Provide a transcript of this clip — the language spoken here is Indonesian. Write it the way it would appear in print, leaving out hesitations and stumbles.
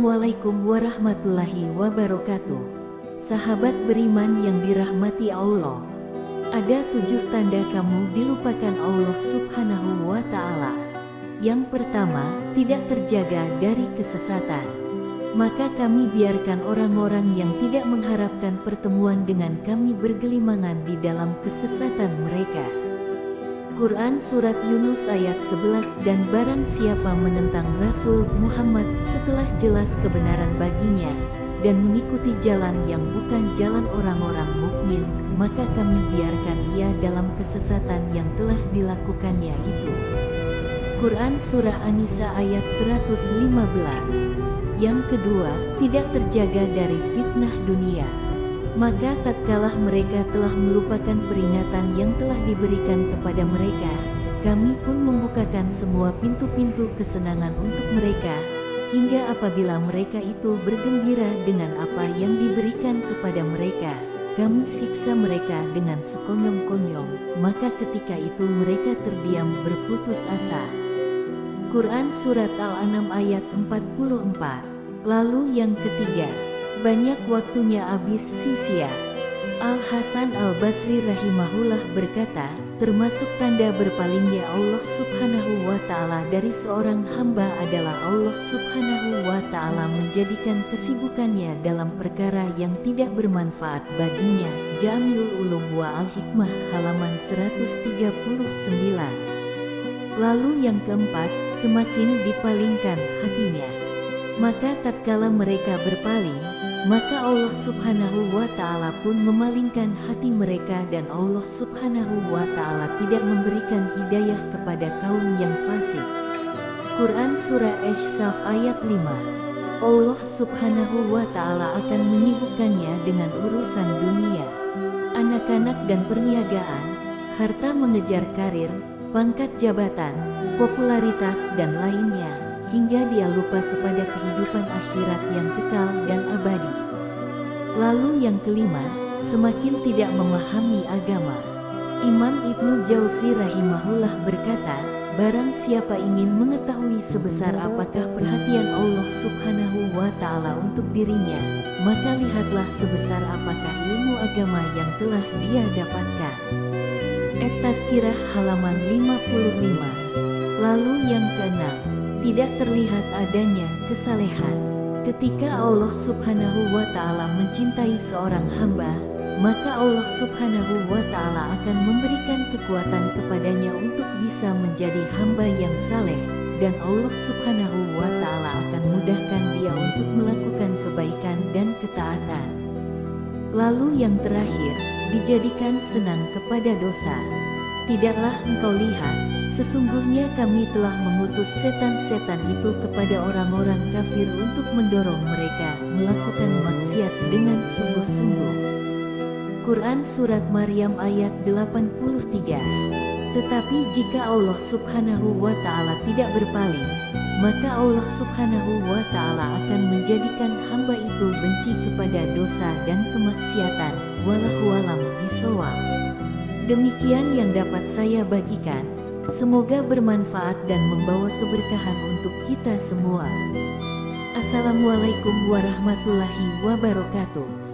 Assalamualaikum warahmatullahi wabarakatuh. Sahabat beriman yang dirahmati Allah, ada 7 tanda kamu dilupakan Allah Subhanahu wa Ta'ala. Yang pertama, tidak terjaga dari kesesatan. Maka kami biarkan orang-orang yang tidak mengharapkan pertemuan dengan kami bergelimangan di dalam kesesatan mereka. Quran Surat Yunus ayat 11. Dan barang siapa menentang Rasul Muhammad setelah jelas kebenaran baginya dan mengikuti jalan yang bukan jalan orang-orang mukmin, maka kami biarkan ia dalam kesesatan yang telah dilakukannya itu. Quran Surah An-Nisa ayat 115. Yang kedua, tidak terjaga dari fitnah dunia. Maka tatkala mereka telah melupakan peringatan yang telah diberikan kepada mereka, kami pun membukakan semua pintu-pintu kesenangan untuk mereka, hingga apabila mereka itu bergembira dengan apa yang diberikan kepada mereka, kami siksa mereka dengan sekonyong-konyong, maka ketika itu mereka terdiam berputus asa. Quran Surat Al-An'am ayat 44. Lalu yang ketiga, banyak waktunya habis sia-sia. Al-Hasan Al-Basri rahimahullah berkata, termasuk tanda berpalingnya Allah Subhanahu wa Ta'ala dari seorang hamba adalah Allah Subhanahu wa Ta'ala menjadikan kesibukannya dalam perkara yang tidak bermanfaat baginya. Jami'ul Ulum wa Al-Hikmah halaman 139. Lalu yang keempat, semakin dipalingkan hatinya. Maka tatkala mereka berpaling, maka Allah Subhanahu wa Ta'ala pun memalingkan hati mereka dan Allah Subhanahu wa Ta'ala tidak memberikan hidayah kepada kaum yang fasik. Quran Surah Asy-Saff ayat 5. Allah Subhanahu wa Ta'ala akan menyibukkannya dengan urusan dunia, anak-anak dan perniagaan, harta mengejar karir, pangkat jabatan, popularitas dan lainnya, hingga dia lupa kepada kehidupan akhirat yang kekal dan abadi. Lalu yang kelima, semakin tidak memahami agama. Imam Ibnu Jauzi rahimahullah berkata, barang siapa ingin mengetahui sebesar apakah perhatian Allah Subhanahu wa Ta'ala untuk dirinya, maka lihatlah sebesar apakah ilmu agama yang telah dia dapatkan. At-Tazkirah halaman 55. Lalu yang keenam, tidak terlihat adanya kesalehan. Ketika Allah Subhanahu wa Ta'ala mencintai seorang hamba, maka Allah Subhanahu wa Ta'ala akan memberikan kekuatan kepadanya untuk bisa menjadi hamba yang saleh, dan Allah Subhanahu wa Ta'ala akan mudahkan dia untuk melakukan kebaikan dan ketaatan. Lalu yang terakhir, dijadikan senang kepada dosa. Tidaklah engkau lihat, sesungguhnya kami telah mengutus setan-setan itu kepada orang-orang kafir untuk mendorong mereka melakukan maksiat dengan sungguh-sungguh. Quran Surat Maryam ayat 83. Tetapi jika Allah Subhanahu wa Ta'ala tidak berpaling, maka Allah Subhanahu wa Ta'ala akan menjadikan hamba itu benci kepada dosa dan kemaksiatan. Wallahu a'lam bishawab. Demikian yang dapat saya bagikan. Semoga bermanfaat dan membawa keberkahan untuk kita semua. Assalamualaikum warahmatullahi wabarakatuh.